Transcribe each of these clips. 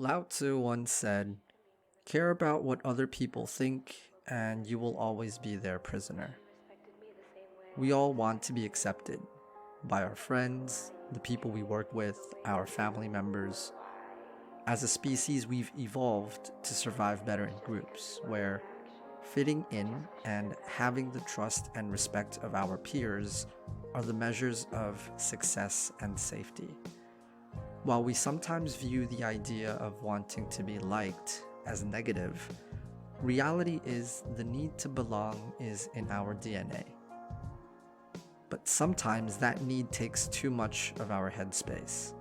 Lao Tzu once said, care about what other people think, and you will always be their prisoner. We all want to be accepted by our friends, the people we work with, our family members. As a species, we've evolved to survive better in groups, where fitting in and having the trust and respect of our peers are the measures of success and safety. While we sometimes view the idea of wanting to be liked as negative, reality is the need to belong is in our DNA. But sometimes that need takes too much of our headspace,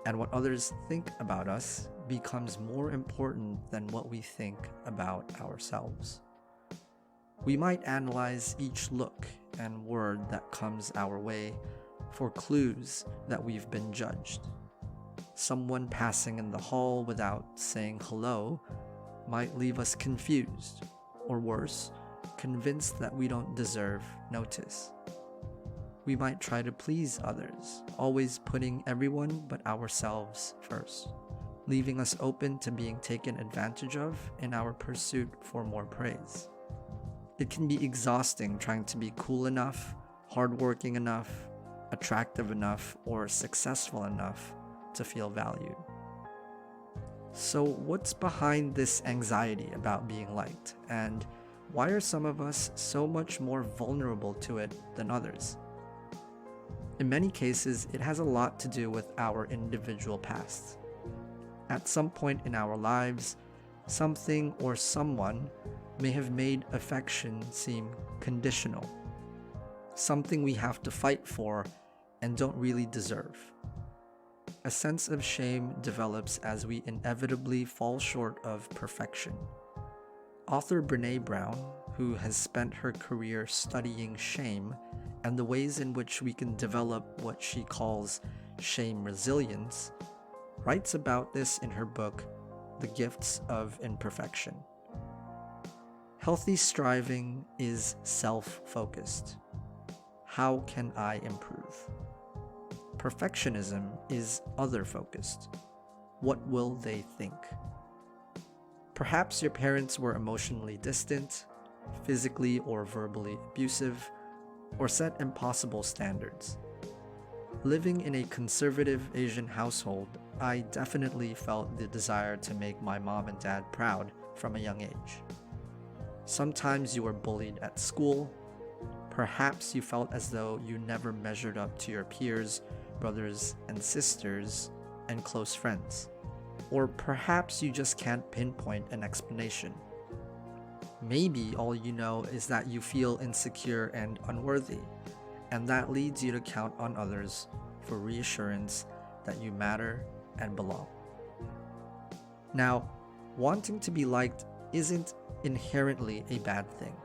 and what others think about us becomes more important than what we think about ourselves. We might analyze each look and word that comes our way for clues that we've been judged. Someone passing in the hall without saying hello might leave us confused, or worse, convinced that we don't deserve notice. We might try to please others, always putting everyone but ourselves first, leaving us open to being taken advantage of in our pursuit for more praise. It can be exhausting trying to be cool enough, hardworking enough, attractive enough, or successful enough to feel valued. So what's behind this anxiety about being liked, and why are some of us so much more vulnerable to it than others? In many cases, it has a lot to do with our individual pasts. At some point in our lives, something or someone may have made affection seem conditional, something we have to fight for and don't really deserve. A sense of shame develops as we inevitably fall short of perfection. Author Brené Brown, who has spent her career studying shame and the ways in which we can develop what she calls shame resilience, writes about this in her book, The Gifts of Imperfection. Healthy striving is self-focused. How can I improve? Perfectionism is other-focused. What will they think? Perhaps your parents were emotionally distant, physically or verbally abusive, or set impossible standards. Living in a conservative Asian household, I definitely felt the desire to make my mom and dad proud from a young age. Sometimes you were bullied at school. Perhaps you felt as though you never measured up to your peers, brothers and sisters, and close friends. Or perhaps you just can't pinpoint an explanation. Maybe all you know is that you feel insecure and unworthy, and that leads you to count on others for reassurance that you matter and belong. Now, wanting to be liked isn't inherently a bad thing.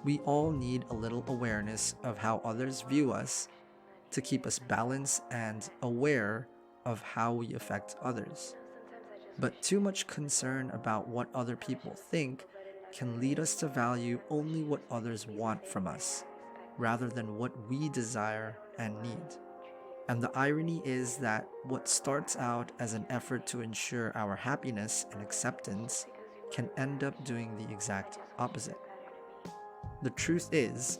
We all need a little awareness of how others view us to keep us balanced and aware of how we affect others. But too much concern about what other people think can lead us to value only what others want from us, rather than what we desire and need. And the irony is that what starts out as an effort to ensure our happiness and acceptance can end up doing the exact opposite. The truth is,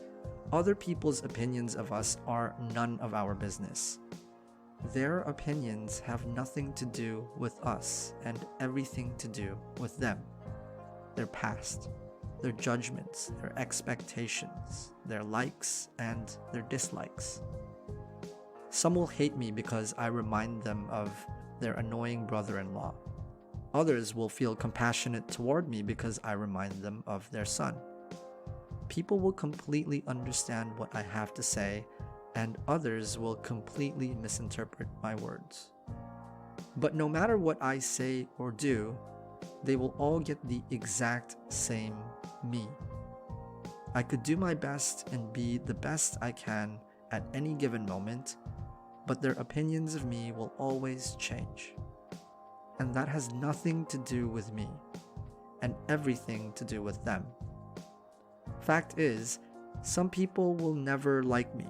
other people's opinions of us are none of our business. Their opinions have nothing to do with us and everything to do with them. Their past, their judgments, their expectations, their likes and their dislikes. Some will hate me because I remind them of their annoying brother-in-law. Others will feel compassionate toward me because I remind them of their son. People will completely understand what I have to say, and others will completely misinterpret my words. But no matter what I say or do, they will all get the exact same me. I could do my best and be the best I can at any given moment, but their opinions of me will always change. And that has nothing to do with me, and everything to do with them. Fact is, some people will never like me,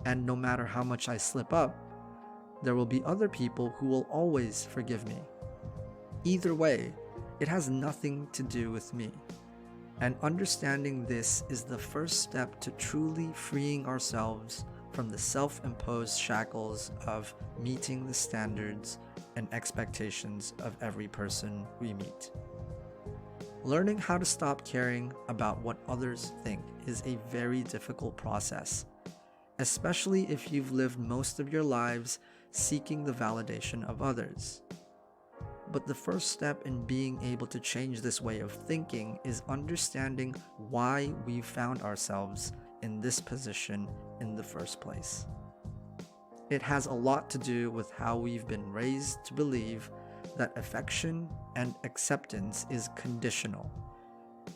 and no matter how much I slip up, there will be other people who will always forgive me. Either way, it has nothing to do with me. And understanding this is the first step to truly freeing ourselves from the self-imposed shackles of meeting the standards and expectations of every person we meet. Learning how to stop caring about what others think is a very difficult process, especially if you've lived most of your lives seeking the validation of others. But the first step in being able to change this way of thinking is understanding why we found ourselves in this position in the first place. It has a lot to do with how we've been raised to believe that affection and acceptance is conditional,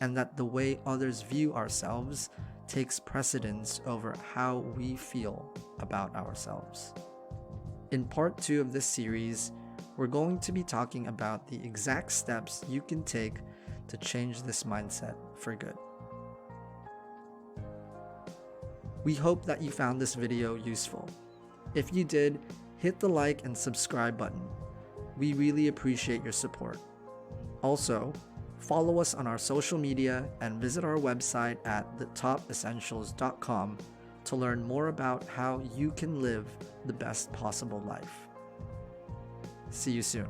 and that the way others view ourselves takes precedence over how we feel about ourselves. In part 2 of this series, we're going to be talking about the exact steps you can take to change this mindset for good. We hope that you found this video useful. If you did, hit the like and subscribe button. We really appreciate your support. Also, follow us on our social media and visit our website at thetopessentials.com to learn more about how you can live the best possible life. See you soon.